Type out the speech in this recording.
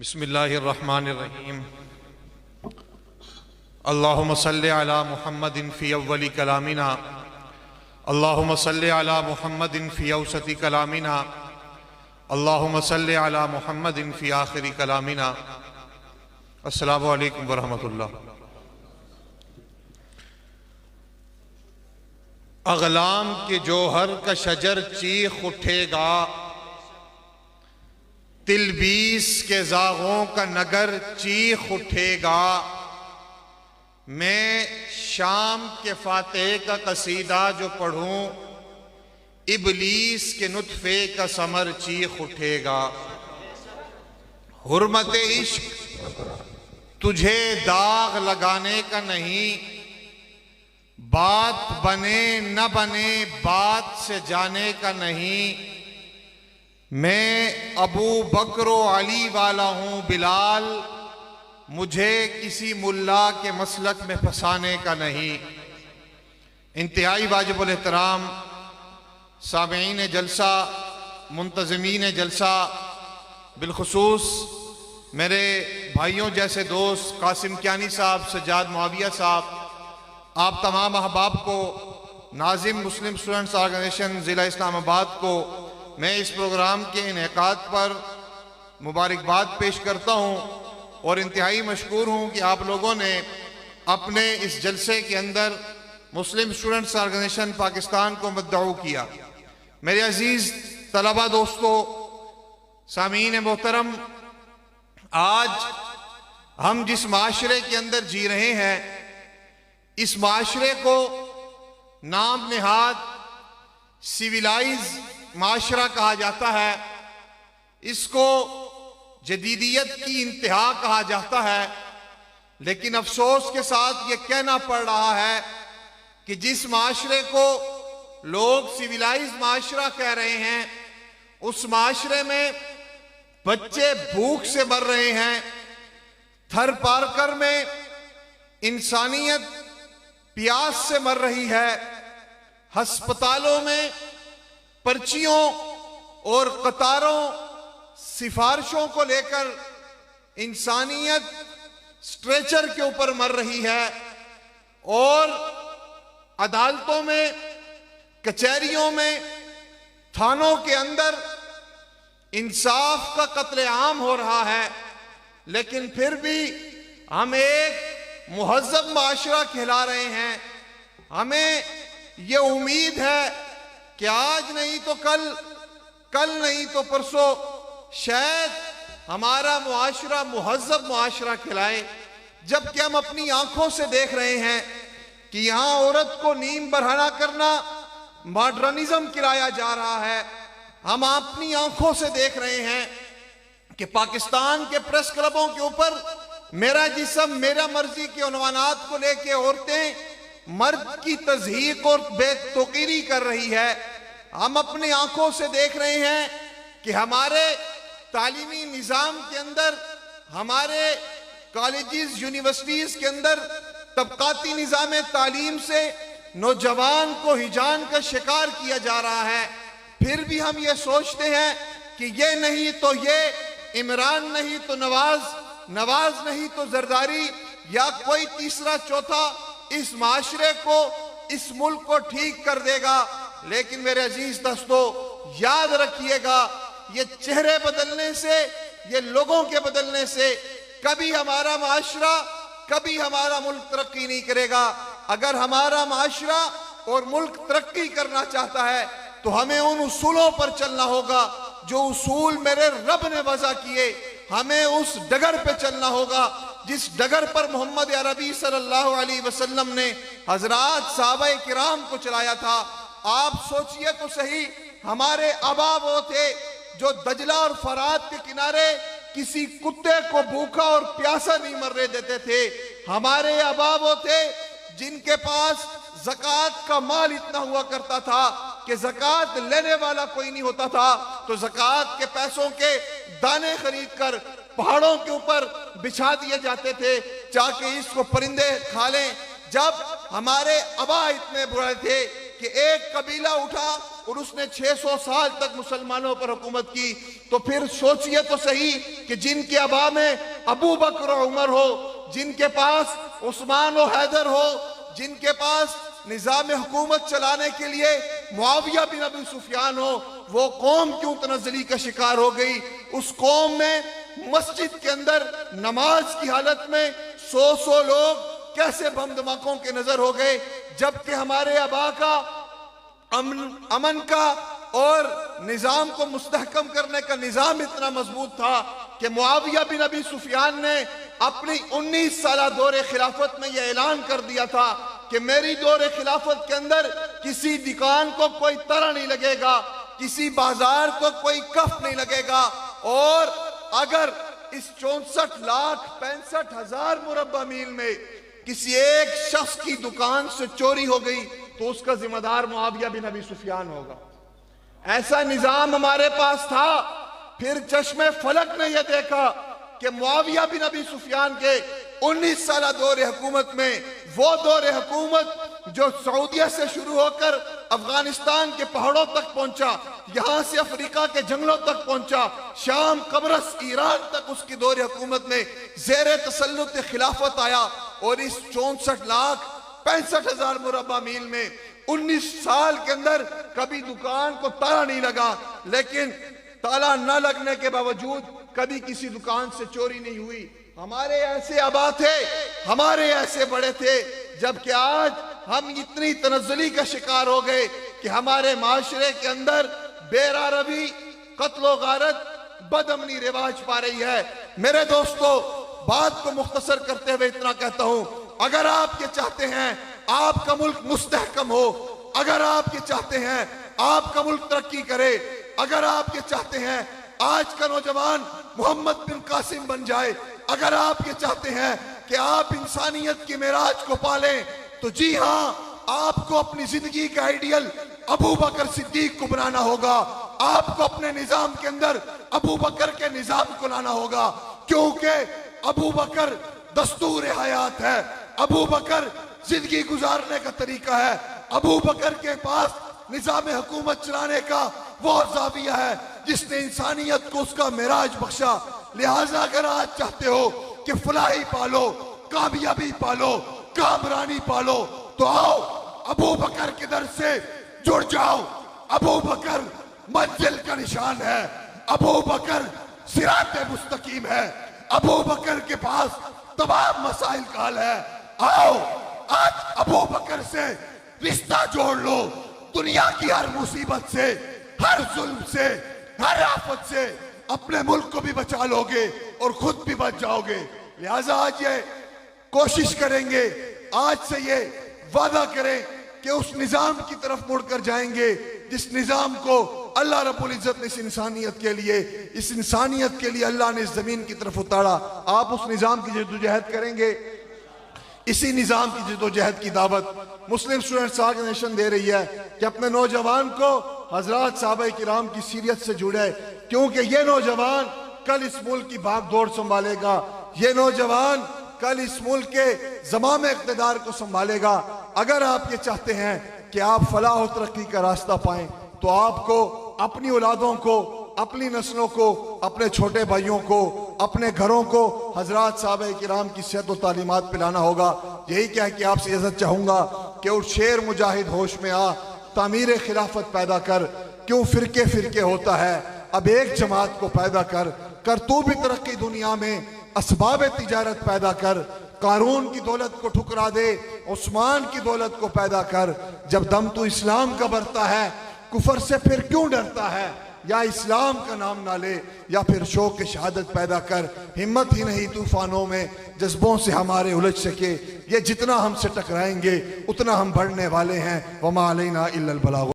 बिस्मिल्लाहिर्रहमानिर्रहीम। अल्लाहुम्मा सल्लि अला मुहम्मदिन फ़ी अव्वलि कलामिना, अल्लाहुम्मा सल्लि अला मुहम्मदिन फ़ी औसति कलामिना, अल्लाहुम्मा सल्लि अला मुहम्मदिन फ़ी आखिरी कलामिना। अस्सलामु अलैकुम वरहमतुल्लाह। अगलाम के जोहर का शजर चीख उठेगा, तिलबीस के जागों का नगर चीख उठेगा। मैं शाम के फातेह का कसीदा जो पढ़ूं, इबलीस के नुत्फे का समर चीख उठेगा। हुर्मत इश्क तुझे दाग लगाने का नहीं, बात बने न बने बात से जाने का नहीं। मैं अबू बकर अली वाला हूं बिलाल, मुझे किसी मुल्ला के मसलक में फंसाने का नहीं। इंतहाई वाजिबुल एहतराम सामीईन जलसा, मुंतज़मीन जलसा, बिलखुसूस मेरे भाइयों जैसे दोस्त कासिम कियानी साहब, सज्जाद मुआविया साहब, आप तमाम अहबाब को, नाजिम मुस्लिम स्टूडेंट्स ऑर्गेनाइजेशन ज़िला इस्लामाबाद को मैं इस प्रोग्राम के इनेकाद पर मुबारकबाद पेश करता हूँ और इंतहाई मशकूर हूँ कि आप लोगों ने अपने इस जलसे के अंदर मुस्लिम स्टूडेंट्स ऑर्गेनाइजेशन पाकिस्तान को मद्दऊ किया। मेरे अजीज़ तलबा दोस्तों, सामीन मोहतरम, आज हम जिस माशरे के अंदर जी रहे हैं, इस माशरे को नाम नेहाद सिविलाइज माशरा कहा जाता है। इसको जदीदियत की इंतहा कहा जाता है। लेकिन अफसोस के साथ ये कहना पड़ रहा है कि जिस माशरे को लोग सिविलाइज माशरा कह रहे हैं, उस माशरे में बच्चे भूख से मर रहे हैं। थर पारकर में इंसानियत प्यास से मर रही है। अस्पतालों में पर्चियों और कतारों सिफारिशों को लेकर इंसानियत स्ट्रेचर के ऊपर मर रही है और अदालतों में, कचहरियों में, थानों के अंदर इंसाफ का कत्लेआम हो रहा है। लेकिन फिर भी हम एक मुहज़्ज़ब माशरा कहला रहे हैं। हमें ये उम्मीद है कि आज नहीं तो कल, कल नहीं तो परसों शायद हमारा मुआशरा मुहज़्ज़ब मुआशरा कहलाए। जबकि हम अपनी आंखों से देख रहे हैं कि यहां औरत को नीम बरहना करना मॉडर्निज्म किराया जा रहा है। हम अपनी आंखों से देख रहे हैं कि पाकिस्तान के प्रेस क्लबों के ऊपर मेरा जिस्म मेरा मर्जी के उन्वानात को लेके औरतें मर्द की तज़हीक और बेतौकीरी कर रही है। हम अपनी आंखों से देख रहे हैं कि हमारे तालीमी निज़ाम के अंदर, हमारे कॉलेजेस यूनिवर्सिटीज के अंदर तबकाती निज़ाम तालीम से नौजवान को हिजान का शिकार किया जा रहा है। फिर भी हम ये सोचते हैं कि ये नहीं तो ये, इमरान नहीं तो नवाज, नवाज नहीं तो जरदारी, या कोई तीसरा चौथा इस माशरे को, इस मुल्क को ठीक कर देगा। लेकिन मेरे अजीज दोस्तों, याद रखिएगा, ये चेहरे बदलने से, ये लोगों के बदलने से कभी हमारा माशरा, कभी हमारा मुल्क तरक्की नहीं करेगा। अगर हमारा माशरा और मुल्क तरक्की करना चाहता है तो हमें उन उसूलों पर चलना होगा जो उसूल मेरे रब ने वज़ा किए। हमें उस डगर पे चलना होगा जिस डगर पर मोहम्मद अरबी सल्लल्लाहु अलैहि वसल्लम ने हजरात सहाबाए किराम को चलाया था। आप सोचिए तो सही, हमारे आबा वो थे जो दजला और फरात के किनारे किसी कुत्ते को भूखा और प्यासा नहीं मरने देते थे। हमारे आबा वो थे जिनके पास ज़कात का माल इतना हुआ करता था कि ज़कात लेने वाला कोई नहीं होता था, तो ज़कात के पैसों के दाने खरीद कर पहाड़ों के ऊपर बिछा दिए जाते थे ताकि इसको परिंदे खा लें। जब हमारे आबा इतने बुरे थे कि एक कबीला उठा और उसने 600 साल तक मुसलमानों पर हुकूमत की, तो फिर सोचिए तो सही कि जिनके अबा में अबू बकर और उमर हो, जिनके पास उस्मान और हैदर हो, जिनके पास निजाम हुकूमत चलाने के लिए मुआविया बिन अबी सुफियान हो, वो कौम क्यों तनज़्ज़ुली का शिकार हो गई। उस कौम में मस्जिद के अंदर नमाज की हालत में 100 लोग कैसे बम धमाकों के नजर हो गए, जबकि हमारे आबा का अमन का और निजाम को मुस्तहकम करने का निजाम इतना मजबूत था कि मुआविया बिन अबी सुफियान ने अपनी 19 साल दौरे खिलाफत में यह ऐलान कर दिया था कि मेरी दौरे खिलाफत के अंदर किसी दुकान को कोई तरह नहीं लगेगा, किसी बाजार को कोई कफ नहीं लगेगा, और अगर इस 64,65,000 मुरब्बा मील में किसी एक शख्स की दुकान से चोरी हो गई तो उसका जिम्मेदार मुआविया बिन अबी सुफियान होगा। ऐसा निजाम हमारे पास था। फिर चश्मे फलक ने यह देखा कि मुआविया बिन अबी सुफियान के 19 साल दौरे हुकूमत में वो दौरे हुकूमत जो सऊदिया से शुरू होकर अफगानिस्तान के पहाड़ों तक पहुंचा, यहां से अफ्रीका के जंगलों तक पहुंचा, शाम, कब्रस, ईरान तक उसकी दौरे हुकूमत में जेर तसल्लुत खिलाफत आया, और इस 64,65,000 मुरब्बा मील में 19 साल के अंदर कभी दुकान को ताला नहीं लगा, लेकिन ताला न लगने के बावजूद कभी किसी दुकान से चोरी नहीं हुई। हमारे ऐसे आबा थे, हमारे ऐसे बड़े थे, जबकि आज हम इतनी तनज़्ज़ुली का शिकार हो गए कि हमारे माशरे के अंदर बेरा रवी, कत्लो गारत, बदअमनी रिवाज पा रही है। मेरे दोस्तों, बात को मुख्तसर करते हुए इतना कहता हूं, अगर आप ये चाहते हैं आपका मुल्क मुस्तहकम हो, अगर आप ये चाहते हैं आपका मुल्क तरक्की करे, अगर आप ये चाहते हैं आज का नौजवान मोहम्मद बिन कासिम बन जाए, अगर आप ये चाहते हैं कि आप इंसानियत की मेराज को पालें, तो जी हां, आपको अपनी जिंदगी का आइडियल अबू बकर सिद्दीक को बनाना होगा। आपको अपने निजाम के अंदर अबू बकर के निजाम को लाना होगा, क्योंकि अबू बकर दस्तूर हयात है, अबू बकर जिंदगी गुजारने का तरीका है, अबू बकर के पास निजाम हुकूमत चलाने का वो जाविया है जिसने इंसानियत को उसका मेराज बख्शा। लिहाजा अगर आज चाहते हो कि फलाही पालो, कामयाबी पालो, कामरानी पालो, तो आओ अबू बकर के दर से जुड़ जाओ। अबू बकर मंजिल का निशान है, अबू बकर सिराते मुस्तकीम है, अबू बकर के पास तमाम मसाइल का हल है। आओ आज अबू बकर से रिश्ता जोड़ लो, दुनिया की हर मुसीबत से, हर जुल्म से, हर आफत से अपने मुल्क को भी बचा लोगे और खुद भी बच जाओगे। लिहाजा आज ये कोशिश करेंगे, आज से ये वादा करें कि उस निजाम की तरफ मुड़कर जाएंगे जिस निजाम को अल्लाह रब्बुल इज्जत ने इस इंसानियत के लिए अल्लाह ने इस जमीन की तरफ उतारा। आप उस निजाम की जद्दोजहद करेंगे। इसी निजाम की जद्दोजहद की दावत मुस्लिम स्टूडेंट्स ऑर्गेनाइजेशन दे रही है कि अपने नौजवान को हजरत साहबा किराम की सीरत से जुड़े, क्योंकि ये नौजवान कल इस मुल्क की भाग दौड़ संभालेगा, ये नौजवान कल इस मुल्क के ज़माम इक़्तिदार को संभालेगा। अगर आप ये चाहते हैं कि आप फलाह और तरक्की का रास्ता पाएं, तो आपको अपनी औलादों को, अपनी नस्लों को, अपने छोटे भाइयों को, अपने घरों को हजरत साहबा किराम की सेहत और तालीमात पिलाना होगा। यही कह के आपसे इजाज़त चाहूँगा कि उस शेर मुजाहिद होश में आ, तामीर खिलाफत पैदा कर, क्यों फिरके फिरके होता है, अब एक जमात को पैदा कर तू भी तरक्की दुनिया में, असबाब तिजारत पैदा कर, कारून की दौलत को ठुकरा दे, उस्मान की दौलत को पैदा कर। जब दम तू इस्लाम का भरता है, कुफर से फिर क्यों डरता है, या इस्लाम का नाम ना ले या फिर शौक की शहादत पैदा कर। हिम्मत ही नहीं तूफानों में जज्बों से हमारे उलझ सके, ये जितना हमसे टकराएंगे उतना हम बढ़ने वाले हैं। वमा अलैना इल्लल बलाग।